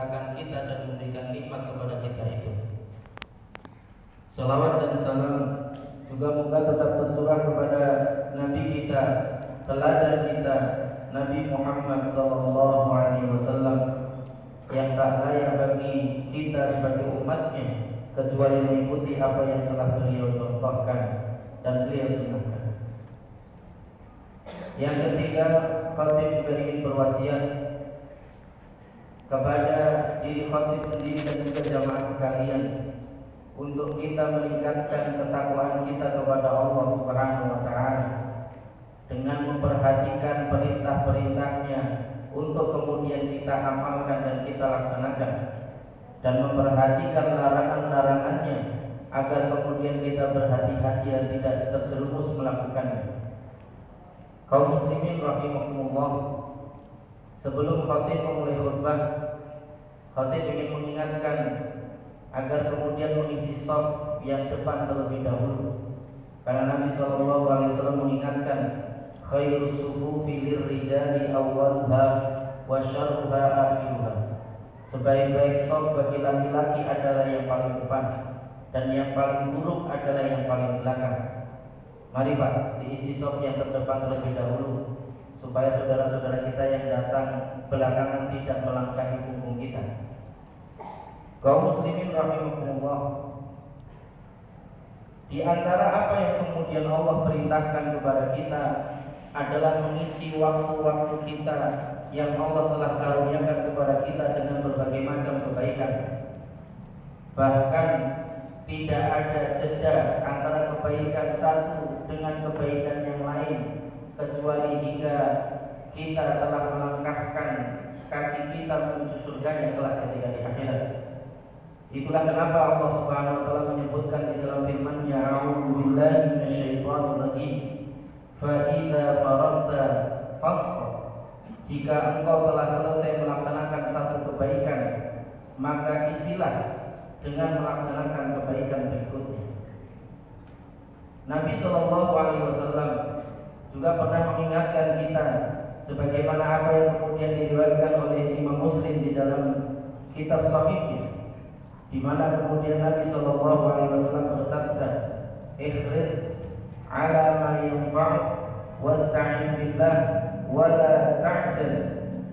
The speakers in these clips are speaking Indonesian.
menciptakan kita dan memberikan nikmat kepada kita itu. Salawat dan salam juga moga tetap tercurah kepada Nabi kita, teladan kita, Nabi Muhammad SAW, yang tak layak bagi kita sebagai umatnya kecuali mengikuti apa yang telah beliau contohkan dan beliau sunnahkan. Yang ketiga, khatib juga ingin berwasiat kepada diri khatib sendiri dan juga jamaah sekalian untuk kita meningkatkan ketakwaan kita kepada Allah Subhanahu wa taala dengan memperhatikan perintah-perintahnya untuk kemudian kita amalkan dan kita laksanakan, dan memperhatikan larangan-larangannya agar kemudian kita berhati-hati dan tidak terjerumus melakukannya. Kaum muslimin rahimakumullah, sebelum khatib memulai khutbah, khatib ingin mengingatkan agar kemudian mengisi shaf yang depan terlebih dahulu, karena Nabi SAW mengingatkan khairus sufufi lirrijali awwaluha wa syarruha akhiruha. Sebaik-baik shaf bagi laki-laki adalah yang paling depan, dan yang paling buruk adalah yang paling belakang. Mari Pak, diisi shaf yang terdepan terlebih dahulu, supaya saudara-saudara kita yang datang belakangan tidak melangkahi punggung kita. Kaum muslimin rahimakumullah, di antara apa yang kemudian Allah perintahkan kepada kita adalah mengisi waktu-waktu kita yang Allah telah karuniakan kepada kita dengan berbagai macam kebaikan. Bahkan tidak ada jeda antara kebaikan satu dengan kebaikan yang lain, kecuali hingga kita telah melangkahkan kaki kita menuju surga yang telah ketika di akhirat. Itulah kenapa Allah Subhanahu wa taala menyebutkan di dalam firman-Nya, a'udzu billahi minasyaitonir rajim, fa idza faragta fansab. Jika engkau telah selesai melaksanakan satu kebaikan, maka isilah dengan melaksanakan kebaikan berikutnya. Nabi Shallallahu Alaihi Wasallam juga pernah mengingatkan kita, sebagaimana apa yang kemudian diriwayatkan oleh Imam Muslim di dalam kitab Sahihnya, di mana kemudian Nabi Shallallahu Alaihi Wasallam bersabda, "Ihris ala ma yanfa'uk wasta'in billah wa la ta'jaz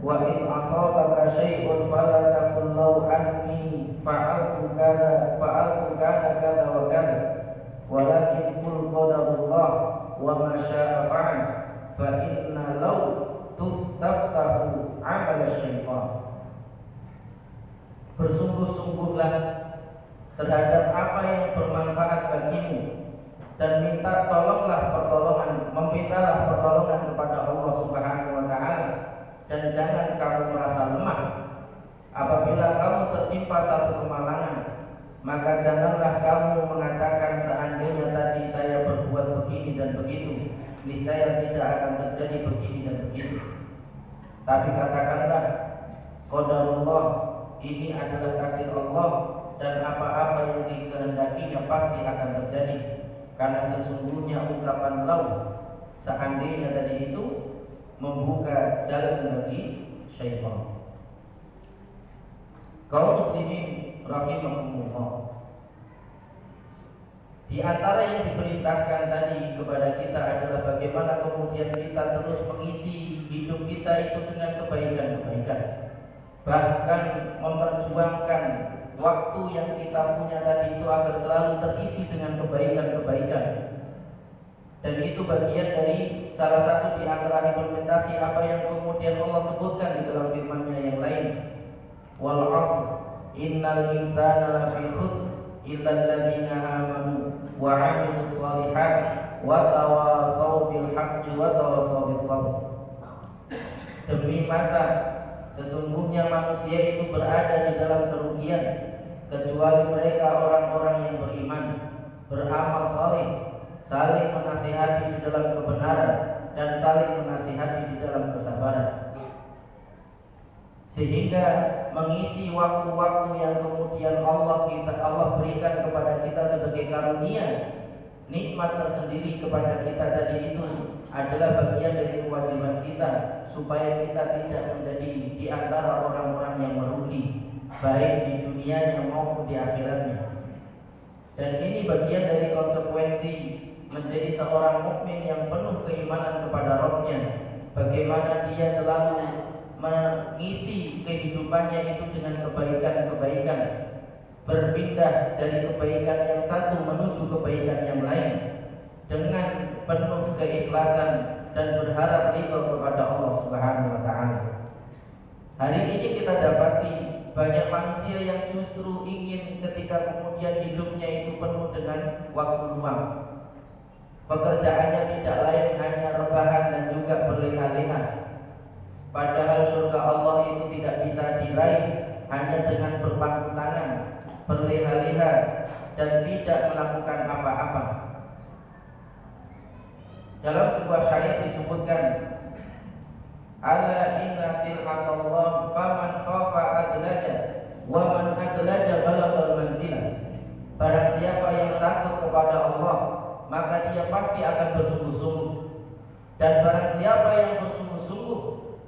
wa in asabaka syai'un fala taqul law anni fa'altu kada kada wa kada walakin qul qadarullah wa ma syaa fa'al fa inna law tuftahu 'amal syaitan." Bersungguh-sungguhlah terhadap apa yang bermanfaat bagimu, dan mintalah pertolongan kepada Allah Subhanahu wa taala, dan jangan kamu merasa lemah. Apabila kamu tertimpa satu kemalangan, maka janganlah kamu mengatakan seandainya tadi saya berbuat begini dan begitu, niscaya tidak akan terjadi begini dan begitu. Tapi katakanlah, qadarullah, ini adalah takdir Allah, dan apa-apa yang dikehendakinya pasti akan terjadi. Karena sesungguhnya ucapan lau, seandainya tadi itu, membuka jalan bagi syaitan. Kaum muslimin rahimahumullah, di antara yang diperintahkan tadi kepada kita adalah bagaimana kemudian kita terus mengisi hidup kita itu dengan kebaikan-kebaikan. Bahkan memperjuangkan waktu yang kita punya tadi itu agar selalu terisi dengan kebaikan-kebaikan. Dan itu bagian dari salah satu di antara implementasi apa yang kemudian Allah sebutkan di dalam firman-Nya yang lain. Wal 'ashr innal insana lafi khusr illa alladziina aamanu wa 'amilus shalihaat wa tawashaw bil haqqi wa tawashaw bis sabr. Demi masa, sesungguhnya manusia itu berada di dalam kerugian kecuali mereka orang-orang yang beriman, beramal saleh, saling menasihati di dalam kebenaran, dan saling menasihati di dalam kesabaran. Sehingga mengisi waktu-waktu yang kemudian Allah berikan kepada kita sebagai karunia, nikmat tersendiri kepada kita tadi itu adalah bagian dari kewajiban kita, supaya kita tidak menjadi di antara orang-orang yang merugi, baik di dunianya maupun di akhiratnya. Dan ini bagian dari konsekuensi menjadi seorang mukmin yang penuh keimanan kepada Rabb-Nya. Bagaimana dia selalu mengisi kehidupannya itu dengan kebaikan-kebaikan, berpindah dari kebaikan yang satu menuju kebaikan yang lain dengan penuh keikhlasan dan berharap ridho kepada Allah Subhanahu wa taala. Hari ini kita dapati banyak manusia yang justru ingin ketika kemudian hidupnya itu penuh dengan waktu luang. Pekerjaannya tidak lain hanya rebahan dan juga berleha-leha. Padahal surga Allah itu tidak bisa diraih hanya dengan berpangku tangan, berleha-leha dan tidak melakukan apa-apa. Dalam sebuah syair disebutkan, ala inna sil'atallah faman khafa adlaja wa man adlaja balaghal manzilah. Barang siapa yang takut kepada Allah, maka dia pasti akan bersungguh-sungguh. Dan barang siapa yang bersungguh-sungguh,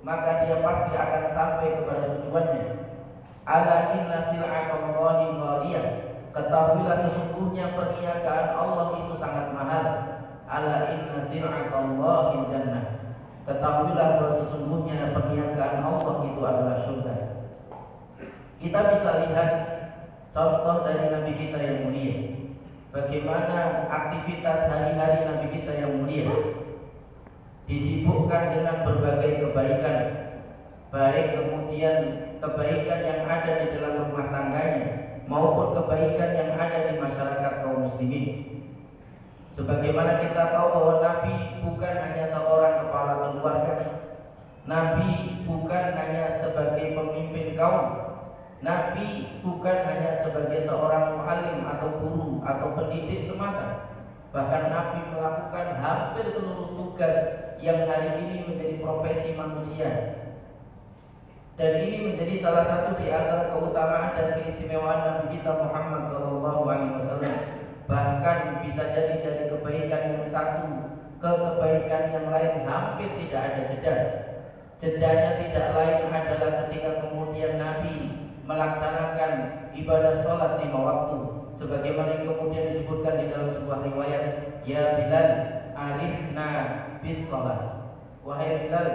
maka dia pasti akan sampai kepada tujuannya. Ala inna sil'atallahi ghaliyah. Ketahuilah sesungguhnya perniagaan Allah itu sangat mahal. Ala inna sil'atallahi jannah. Ketahuilah bahwa sesungguhnya perniagaan Allah itu adalah surga. Kita bisa lihat contoh dari Nabi kita yang mulia. Bagaimana aktivitas hari-hari Nabi kita yang mulia disibukkan dengan berbagai kebaikan, baik kemudian kebaikan yang ada di dalam rumah tangganya maupun kebaikan yang ada di masyarakat kaum muslimin. Sebagaimana kita tahu bahwa Nabi bukan hanya seorang kepala keluarga, Nabi bukan hanya sebagai pemimpin kaum, Nabi bukan hanya sebagai seorang muallim atau guru atau pendidik semata. Bahkan Nabi melakukan hampir seluruh tugas yang hari ini menjadi profesi manusia. Dan ini menjadi salah satu di antara keutamaan dan keistimewaan Nabi kita Muhammad SAW. Bahkan bisa jadi dari kebaikan yang satu ke kebaikan yang lain hampir tidak ada jeda. Jedanya tidak lain adalah ketika kemudian Nabi melaksanakan ibadah sholat 5 waktu, sebagaimana yang kemudian disebutkan di dalam sebuah riwayat, ya Bilal, arifna bis sholat. Wahai Bilal,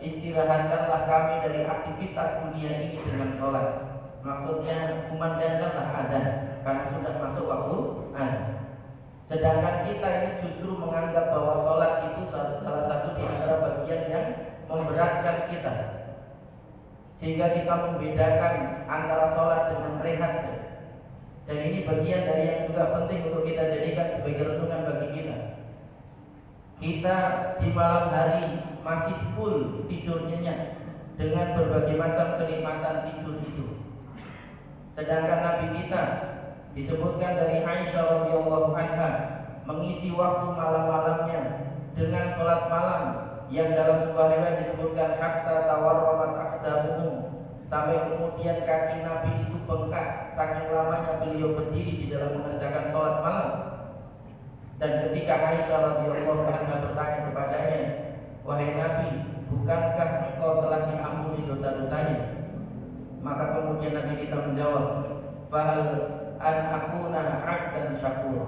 istirahatkanlah kami dari aktivitas dunia ini dengan sholat. Maksudnya kumandangkanlah azan karena sudah masuk waktu azan. Sedangkan kita ini justru menganggap bahwa sholat itu salah satu di antara bagian yang memberatkan kita, sehingga kita membedakan antara sholat dengan rehat. Dan ini bagian dari yang juga penting untuk kita jadikan sebagai renungan bagi kita. Kita di malam hari masih full tidur nyenyak dengan berbagai macam kenikmatan tidur itu. Sedangkan Nabi kita disebutkan dari Aisyah radhiyallahu anha mengisi waktu malam-malamnya dengan sholat malam yang dalam sebuah riwayat disebutkan hatta tawarramat aqdamuhu, sampai kemudian kaki Nabi itu bengkak saking lamanya beliau berdiri di dalam mengerjakan sholat malam. Dan ketika Aisyah radhiyallahu anha bertanya kepadanya, wahai Nabi, bukankah engkau telah diampuni dosa-dosanya? Maka kemudian Nabi kita menjawab, fahal an akuna 'abdan syakura.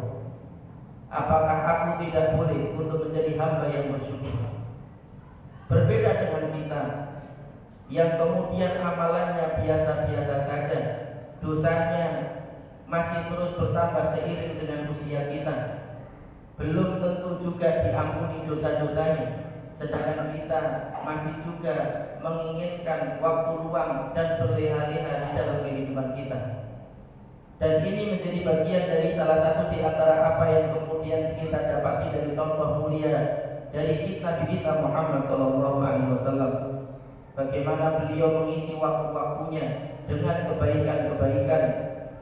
Apakah aku tidak boleh untuk menjadi hamba yang bersyukur? Berbeda dengan kita yang kemudian amalannya biasa-biasa saja, dosanya masih terus bertambah seiring dengan usia kita, belum tentu juga diampuni dosa-dosanya. Sedangkan kita masih juga menginginkan waktu luang dan berleha-leha di dalam kehidupan kita. Dan ini menjadi bagian dari salah satu di antara apa yang kemudian kita dapati dari contoh mulia dari Nabi kita Muhammad SAW. Bagaimana beliau mengisi waktu-waktunya dengan kebaikan-kebaikan,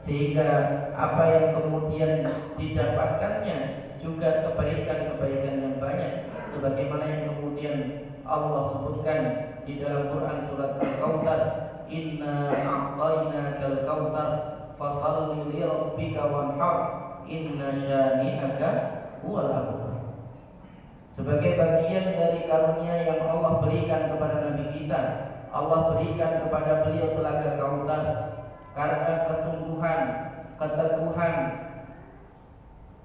sehingga apa yang kemudian didapatkannya juga kebaikan-kebaikan yang banyak, sebagaimana yang kemudian Allah sebutkan di dalam Quran surat Al-Kautsar, inna a'tainakal kautsar fashalli li rabbika wanhar inna syani'aka huwal abtar. Sebagai bagian dari karunia yang Allah berikan kepada Nabi kita, Allah berikan kepada beliau telaga Kautsar. karena kesungguhan, keteguhan,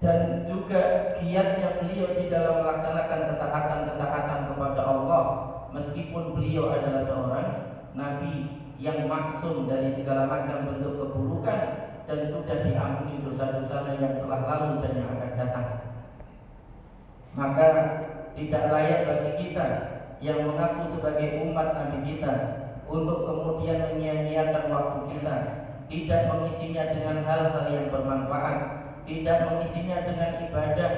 dan juga giatnya beliau di dalam melaksanakan ketaatan-ketaatan kepada Allah, meskipun beliau adalah seorang nabi yang maksum dari segala macam bentuk keburukan dan sudah diampuni dosa-dosanya yang telah lalu dan yang akan datang. Maka tidak layak bagi kita yang mengaku sebagai umat Nabi kita untuk kemudian menyia-nyiakan waktu kita, tidak mengisinya dengan hal-hal yang bermanfaat, tidak mengisinya dengan ibadah,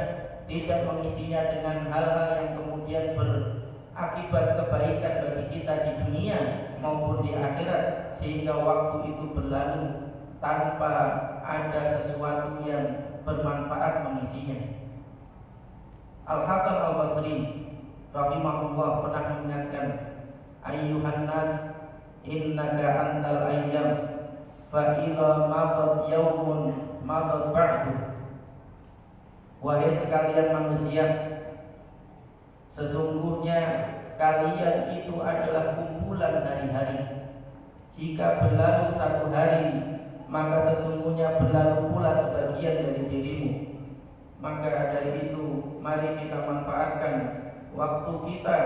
tidak mengisinya dengan hal-hal yang kemudian berakibat kebaikan bagi kita di dunia maupun di akhirat, sehingga waktu itu berlalu tanpa ada sesuatu yang bermanfaat mengisinya. Al-Hasan Al-Basri rahimahullah pernah mengingatkan, ayyuhan nas innaka antal ayyam fa idza madat yaumun madat ba'du. Wahai sekalian manusia, sesungguhnya kalian itu adalah kumpulan hari-hari. Jika berlalu satu hari, maka sesungguhnya berlalu pula sebagian dari dirimu. Maka dari itu, mari kita manfaatkan waktu kita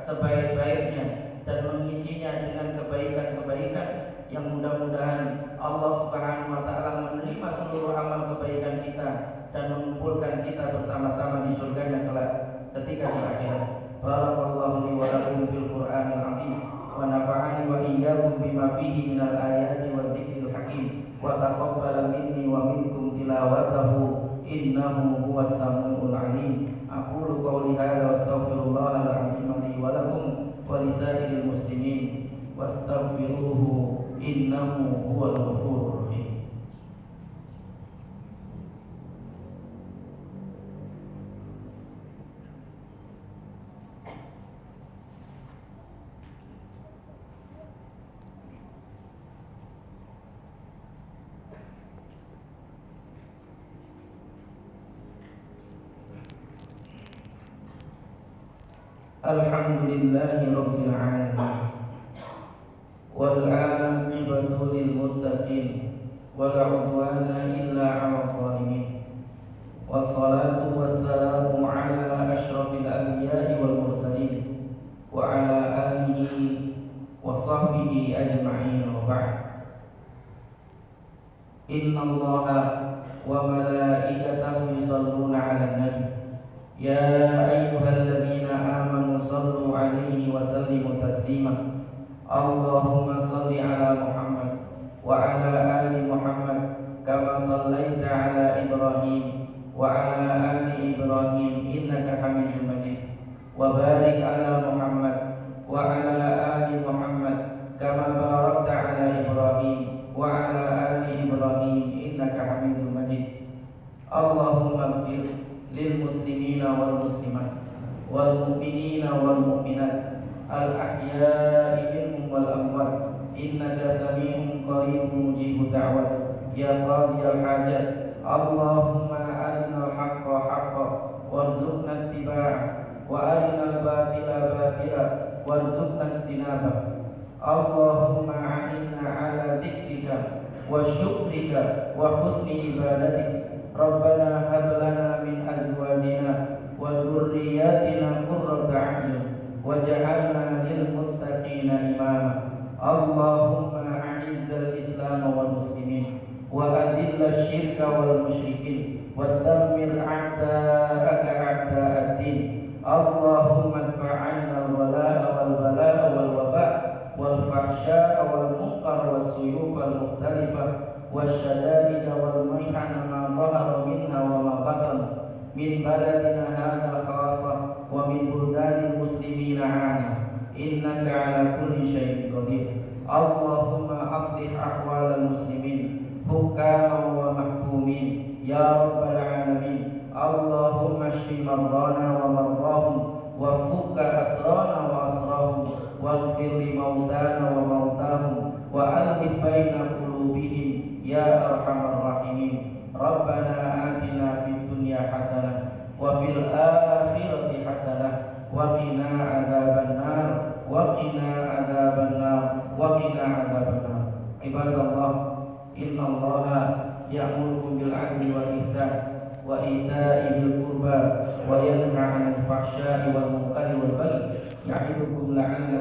sebaik-baiknya dan mengisinya dengan kebaikan-kebaikan yang mudah-mudahan Allah Subhanahu wa taala menerima seluruh amal kebaikan kita dan mengumpulkan kita bersama-sama di surganya kelak ketika di akhirat. Barakallahu li wa lakum fil Qur'anil azim wa nafa'ani wa iyyakum bima fihi minal ayati wa dzikril hakim wa taqabbala minni wa minkum tilawatahu innahu huwas samiul alim. Aqulu qawli hadza wa astaghfirullahal azim li wa lakum wa lisairil muslimin wastaghfiruhu innahu huwal ghafurur rahim. Alhamdulillahi rabbil alamin wal 'aqibatu lil muttaqin wala 'udwana illa 'alal zalimin. Wassalatu wassalamu 'ala asyrafil anbiya'i wal mursalin wa 'ala alihi wa sahbihi ajma'in wa ba'd. Innallaha wa malaikatahu yusholluna 'alan nabi ya ayyuhalladzina amanu shallu 'alaihi wa sallimu taslima. Allahumma shalli 'ala Muhammad wa 'ala ali Muhammad kama shallaita 'ala Ibrahim wa 'ala ali Ibrahim innaka Hamidum Majid. Wa barik 'ala Muhammad wa 'ala ali Muhammad kama barakta 'ala Ibrahim wa 'ala ali Ibrahim innaka Hamidum Majid. Allahumma ighfir lil muslimina wal muslimat wal mu'minina wal mu'minat al ahya'i minhum wal amwat innaka sami'un qaribun mujibud da'wat ya qadiyal hajat. Allahumma arinal haqqa haqqan warzuqna ittiba'ah wa arinal batila batila warzuqna ijtinabah. Allahumma a'inna 'ala dzikrika wa syukrika wa husni ibadatik. Rabbana hab lana min azwajina wa dhurriyyatina qurrata a'yun waj'alna lil muttaqina imama. Allahumma a'izzal islam wal muslimin wa adillal syirka wal musyrikin wa dammir a'da'aka a'da'ad-din. Allahumma adfa'anna al-wala'a wal bala'a wal waba' wal fahsya'a wal munkar was suyuf al mukhtalifah wasyada'id wal mihana ma dhahara minha wa ma batan min baladina hadha khassa wa min buldanil muslimina 'amma innaka 'ala kulli syai'in qadir. Allahumma aslih ahwalal muslimin hukama wa mahkumin ya rabbal alamin. Allahumma shfi mardana wa mardahum wa fukka asrana wa asrahum waghfir li mautana wa mautahum wa alif baina qulubihim ya arhamar rahimin. Rabbana atina fid dunya hasanah wa fil akhirati hasanah wa qina adzabannar wa qina adzabannar wa qina adzabannar. Ibadallah innallaha ya'murukum bil 'adli wal ihsan wa ita'i dzil qurba wa yanha 'anil fahsya'i wal munkari wal baghi ya'idukum la'allakum